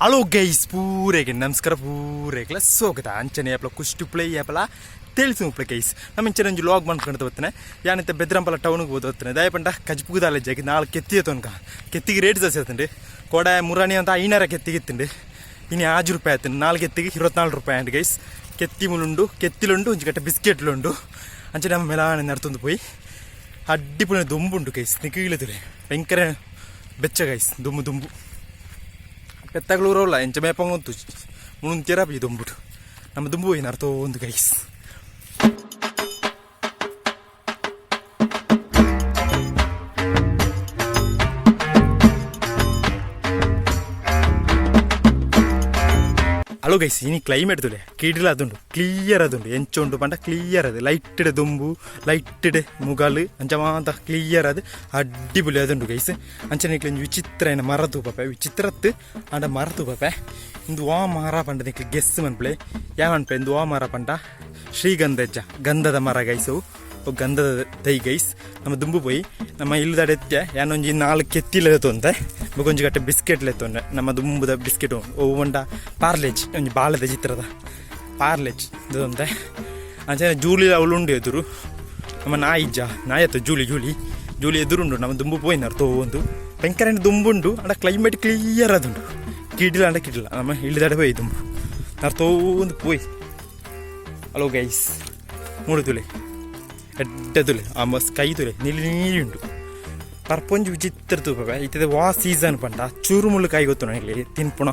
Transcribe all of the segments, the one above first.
hello guys ಪೂರೆಗೆ ನಮಸ್ಕಾರ ಪೂರೆಗೆ ಸ್ವಾಗತ ಅಂಚನೆ ಯಾಪಲ ಕುಷ್ಟು ಪ್ಲೇ ಯಾಪಲ ತಿಳಿಸು ಪ್ಲೇ ಗೈಸ್ ನಮ್ಮ ಇಂಚನೆ ಒಂದು ಲಾಗ್ ಮಾಡ್ಕೊಂಡು ಬರ್ತಾನೆ ಯಾನಂತೆ ಬೆದ್ರಂಪಲ ಟೌನ್ಗೆ ಹೋದ ಬರ್ತಾನೆ ದಯಪಂಡ ಕಜ್ಪುಗದಾಲೆ ಜಾಗಿ ನಾಳೆ ಕೆತ್ತಿ ತನಕ ಕೆತ್ತಿಗೆ ರೇಟ್ ಜಾಸ್ತಿ ಆತಂడి ಕೋಡ ಮುರಾಣಿ ಅಂತ 500 ಕೆತ್ತಿಗೆ ಇತ್ತಂడి ಇನ್ನು 5 ರೂಪಾಯಿ ಆಯ್ತು 4 ಕೆತ್ತಿಗೆ 24 ರೂಪಾಯಿ ಅಂడి ಗೈಸ್ ಕೆತ್ತಿ ಮುಳುಂಡು ಕೆತ್ತಿಲುಂಡು ಒಂಜಿ ಗಟ್ಟ ಬಿಸ್ಕೆಟ್ಲುಂಡು ಅಂಚನೆ ನಮ್ಮ ಮೆಲಾನೆ ನಡ್ತೊಂದು പോയി ಅಡ್ಡಿಪುಣ ದುಂಬುಂಡು ಗೈಸ್ ನಿಕ್ಕಿಗಿಳಿದ್ರೆ ಭಯಂಕರ ಬೆಚ್ಚ ಗೈಸ್ ದುಂಬು പെത്തകളൂറുള്ള എൻ്റെ മേപ്പങ്ങൊത്തു മുന്നൂറ്റിയറ ദുമ്പുട്ടു നമ്മ ദുമ്പു പോയി നടത്തോന്ന് ഗൈസ് ಹಲೋ ಗೈಸ್ ಇನಿ ಕ್ಲೈಮೇಟ್ ತುಲೆ ಕೀಡಿಲ ಅದುಂಡು ಕ್ಲಿಯರ್ ಅದುಂಡು ಎಂಚುಂಡು ಪಂಡ ಕ್ಲಿಯರ್ ಅದು ಲೈಟ್ ದುಂಬು ಲೈಟ್ ಮುಗಾಲು ಅಂಚ ಮಾತ ಕ್ಲಿಯರ್ ಅದು ಅಡ್ಡಿಪೊಲಿ ಅದುಂಡು ಗೈಸ್ ಅಂಚನೆ ವಿಚಿತ್ರ ಮರ ತೂಪೆ ವಿಚಿತ್ರತ್ತು ಅಂಡ ಮರ ತೂಪೆ ಇಂದು ವಾ ಮರ ಪಂಡ ನಿಕ್ಲಿ ಗೆಸ್ ಮನ್ಪಳೆ ಯಾವ ಅನ್ಪೆ ಇಂದು ವಾ ಮರ ಪಂಡ ಶ್ರೀಗಂಧಜ್ಜ ಗಂಧದ ಮರ ಗೈಸು ಗಂಧದ ತೈ ಗೈಸ್ ನಮ್ಮ ದುಂಬು ಪೋಯಿ ನಮ್ಮ ಇಲ್ಲದ ಎತ್ತೆ ಯಾನೊಂಜಿ 4 ಕೆತ್ತಿಲ ತೊಂದೆ ಬೊಗೊಂಜಿ ಗಟ್ಟೆ ಬಿಸ್ಕೆಟ್ ಲೆತ್ತೊಂಡೆ ನಮ್ಮ ದುಂಬುದ ಬಿಸ್ಕೆಟ್ ಒಂಡ ಪಾರ್ಲೇಜ್ ಒಂಜಿ ಬಾಳದ ಚಿತ್ರದ ಪಾರ್ಲೇಜ್ ಇದೊಂದೆ ಅಂಚನೆ ಜೂಲಿ ಅವಳುಂಡು ಎದುರು ನಮ್ಮ ನಾಯತ್ತು ಜೂಲಿ ಎದುರುಂಡು ನಮ್ಮ ದುಂಬು ಪೋಯಿ ನರ್ತೋ ಒಂದು ಭಯಂಕರ ದುಂಬುಂಡು ಅಂಡ ಕ್ಲೈಮೇಟ್ ಕ್ಲಿಯರ್ ಅದುಂಡು ಕಿಡಿಲ ನಮ್ಮ ಇಲ್ಲದಡೆ ಪೋಯಿ ದುಂಬು ನರ್ತೋ ಒಂದು ಪೋಯಿ ಹಲೋ ಗೈಸ್ ಮೂಡುದುಲೆ ಎಡ್ಡದುಲೆ ಆ ಸ್ಕೈ ತುಲೆ ನೀರುಂಡು ಪರ್ಪೊಂಜಿ ವಿಚಿತ್ರ ತೂಪೆ ಇತ್ತದೆ ವಾ ಸೀಸನ್ ಪಂಡ ಚೂರು ಮುಳ್ಳುಕಾಯಿ ಗೊತ್ತು ನನಗೆ ತಿನ್ಪುಣ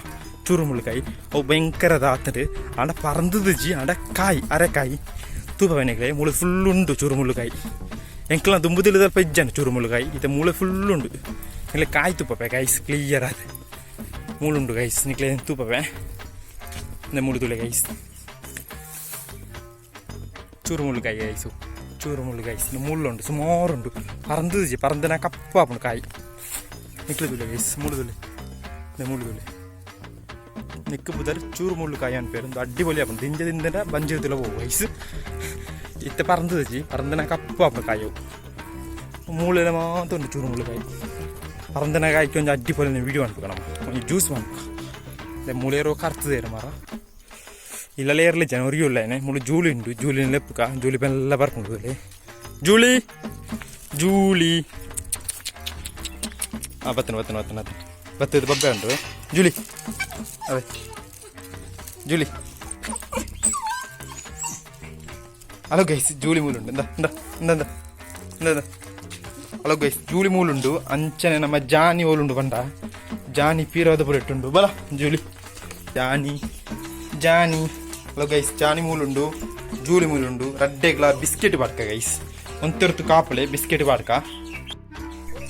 ಚೂರು ಮುಳ್ಳುಕಾಯಿ ಅವು ಭಯಂಕರದ ಆತರು ಆಂಡ ಪರಂದಜಿ ಆಂಡ ಕಾಯಿ ಅರೆಕಾಯಿ ತೂಪೆ ನೆಗಲೆ ಮೂಳೆ ಫುಲ್ಲುಂಡು ಚೂರು ಮುಳ್ಳುಕಾಯಿ ಎಂಕ್ಲ ದುಂಬುದಿಲ್ಲ ಸ್ವಲ್ಪ ಇಜ್ಜಾನೆ ಚೂರು ಮುಳ್ಳುಕಾಯಿ ಇದು ಮೂಳೆ ಫುಲ್ಲುಂಡು ನಿಕ್ಲೆ ಕಾಯಿ ತೂಪೆ ಗೈಸ್ ಕ್ಲಿಯರ್ ಅದು ಮೂಳುಂಡು ಗೈಸ್ ನಿಕ್ಲೆ ತೂಪೆ ಮೂಳುದುಲೆ ಗೈಸ್ ಚೂರು ಮುಳ್ಳುಕಾಯಿ ಗೈಸು ಚೂರು ಮುಳ್ಳು ಗೈಸ್ ಮುಳ್ಳುಂಡು ಸುಮಾರುಂಡು ಪರಂದನ ಕಪ್ಪಾಪುಂಡು ಕಾಯಿ ನಿಕ್ಲುದುಲೆ ಗೈಸ್ ಮುಳುದುಲೆ ನಿಕ್ಕು ಬುದರ್ ಚೂರು ಮುಳ್ಳು ಕಾಯಿ ಅನ್ ಪೇರು ಒಂದು ಅಡ್ಡಿಪೊಲಿ ಆಪುಂಡು ದಿಂಜದಿಂದ ಬಂಜಿರುದಿಲ್ಲ ಹೋಗು ಗೈಸ್ ಇತ್ತೆ ಪರಂದನ ಕಪ್ಪಾಪುಂಡು ಕಾಯವು ಮೂಳೆಲ್ಲ ಮಾತ್ರ ಉಂಟು ಚೂರು ಮುಳ್ಳು ಕಾಯಿ ಪರಂದನ ಕಾಯಿಗೆ ಒಂದು ಅಡ್ಡಿಪೊಲಿ ವೀಡಿಯೋ ಅನ್ಬೇಕು ನಮ್ಮ ಒಂದು ಜ್ಯೂಸ್ ಮಾಡ್ಬೇಕು ಮೂಳೆಯರೋ ಕರ್ತದೇರು ಮರ ಇಲ್ಲಲೇ ಇರಲಿ ಜನವರಿ ಉಳ್ಳೇನೆ ಮುಳು ಜೂಲಿ ಉಂಟು ಜೂಲಿನ ಲೆಪ್ಪುಕ ಜೂಲಿ ಬೆಲ್ಲ ಬರ್ಕೊಂಡು ಜೂಲಿ ಬತ್ತದ ಬಬ್ಬೆ ಉಂಟು ಜೂಲಿ ಅದೇ ಜೂಲಿ ಹಲೋ ಗೈಸ್ ಜೂಲಿ ಮೂಲುಂಡು ಹಲೋ ಗೈಸ್ ಜೂಲಿ ಮೂಲುಂಡು ಅಂಚನೆ ನಮ್ಮ ಜಾನಿ ಓಲುಂಡು ಬಂಡ ಜಾನಿ ಪೀರೋದ ಪುರೆಟ್ಟುಂಡು ಬಲ Julie Johnny hello guys Johnny ಮೂಲುಂಡು ಜೂಲಿ ಮೂಲುಂಡು ರಡ್ಡೆಗ್ಲ ಬಿಸ್ಕೆಟ್ ಬಾಡ್ಕ ಗೈಸ್ ಒಂತೆರ್ತು ಕಾಪುಳೆ ಬಿಸ್ಕೆಟ್ ಬಾಡ್ಕ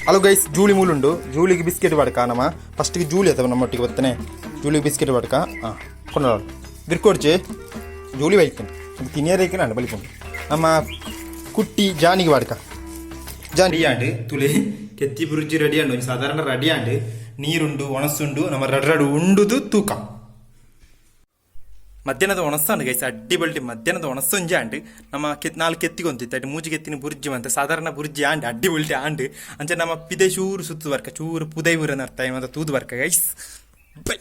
ಹಲೋ ಗೈಸ್ ಜೂಲಿ ಮೂಲುಂಡು ಜೂಲಿಗೆ ಬಿಸ್ಕೆಟ್ ಬಾಡ್ಕ ನಮ್ಮ ಫಸ್ಟಿಗೆ ಜೂಲಿ ಅಥವಾ ನಮ್ಮೊಟ್ಟಿಗೆ ಬರ್ತಾನೆ ಜೂಲಿಗೆ ಬಿಸ್ಕೆಟ್ ಬಾಡ್ಕ ಕೊಂಡ ಬಿರ್ಕೊಡ್ಚೆ ಜೂಲಿ ಬೈಕನ್ ತಿನ್ನಿಯರೇಕೆ ನಾನು ಬಲಿಕೊಂಡು ನಮ್ಮ ಕುಟ್ಟಿ ಜಾನಿಗೆ ಬಾಡ್ಕ ಜಾನಿ ತುಳಿ ಕೆತ್ತಿ ಬುರ್ಜಿ ರೆಡಿ ಆಂಡು ಸಾಧಾರಣ ರೆಡಿ ಆಂಡು ನೀರುಂಡು ಒಣಸುಂಡು ನಮ್ಮ ರಡ್ರಡು ಉಂಡುದು ತೂಕ ಮಧ್ಯಾಹ್ನದ ಒಣಸ್ತಾಂಡು ಗೈಸ್ ಅಡ್ಡಿಬಲ್ಟಿ ಮಧ್ಯಾಹ್ನದ ಒಣಸೊಂಜಿ ಆಂಡು ನಮ್ಮ 4 ಕೆತ್ತಿಗೊಂತಿತ್ತು ಅಡ್ಡಿ ಮೂಜಿ ಕೆತ್ತಿನ ಬುರ್ಜಿ ಅಂತ ಸಾಧಾರಣ ಬುರ್ಜಿ ಆಂಡು ಅಡ್ಡಿಬಲ್ಟಿ ಆಂಡು ಅಂಚೆ ನಮ್ಮ ಪಿದೆ ಚೂರು ಸುತ್ತು ಬರ್ಕ ಚೂರು ಪುದೈ ಊರನ ಅರ್ಥ ಅಂತ ತೂದು ಬರ್ಕ ಗೈಸ್ ಬೈ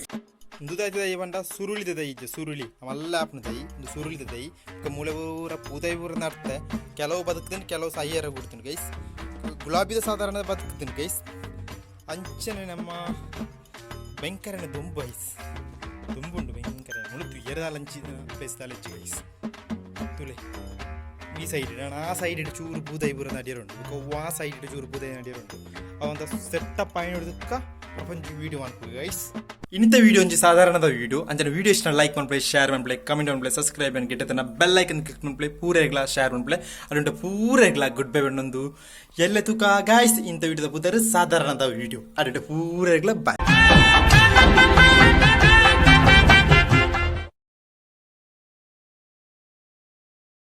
ದುದಾಯ್ತದ ಇವಂಡ ಸುರುಳಿದ ದೈ ಸುರುಳಿ ಅವೆಲ್ಲ ಆಪ್ನ ದೈ ಒಂದು ಸುರುಳಿದ ದೈ ಮೂಲೆ ಊರ ಪುದೈ ಊರನ ಅರ್ಥ ಕೆಲವು ಬದುಕ್ತೀನಿ ಕೆಲವು ಸಹ್ಯರ ಬಿಡ್ತೀನಿ ಗೈಸ್ ಗುಲಾಬಿದ ಸಾಧಾರಣ ಬದುಕ್ತೀನಿ ಗೈಸ್ ಅಂಚನೆ ನಮ್ಮ ಭಯಂಕರನ ದುಂಬು ಗೈಸ್ ದುಂಬುಂಡು ಭಯಂಕರ ಮುಳುತು ಎರದಾಲಂಚಿ ಪ್ಲೇಸ್ದಾಲಂಚಿ ಗೈಸ್ ತುಲೆ ಈ ಸೈಡ್ ನಾನು ಆ ಸೈಡ್ ಚೂರು ಬೂದೈ ಬೂರ ನಡಿಯರುಂಡು ಆ ಸೈಡ್ ಚೂರು ಬೂದೈ ನಡಿಯರುಂಡು ಅವಂತ ಸೆಟ್ಟಪ್ ಆಗಿ ನೋಡಿದಕ್ಕ ಒಂಜಿ ವೀಡಿಯೋ ಮಾಡ್ತೀವಿ ಗೈಸ್ ಇನ್ನಿತ ವೀಡಿಯೋ ಒಂಜಿ ಸಾಧಾರಣದ ವೀಡಿಯೋ ಅಂಚನೆ ವೀಡಿಯೋ ಇಷ್ಟ ಲೈಕ್ ಮಾಡ್ಪ್ಲೇ ಶೇರ್ ಮಾಡ್ಪ್ಲೇ ಕಮೆಂಟ್ ಮಾಡ್ಪ್ಲೇ ಸಬ್ಸ್ಕ್ರೈಬ್ ಅನ್ ಗಿಟ್ಟತನ ಬೆಲ್ ಐಕನ್ ಕ್ಲಿಕ್ ಮಾಡ್ಪ್ಲೇ ಪೂರೆಗ್ಲ ಶೇರ್ ಮಾಡ್ಪ್ಲೇ ಅದುಂಟ ಪೂರೆಗ್ಲ ಗುಡ್ ಬೈ ಬಣ್ಣೊಂದು ಎಲ್ಲ ತೂಕ ಗೈಸ್ ಇಂಥ ವೀಡಿಯೋದ ಬುದ್ಧರು ಸಾಧಾರಣದ ವೀಡಿಯೋ ಅದುಂಟ ಪೂರೆಗ್ಲ ಬಾಯ್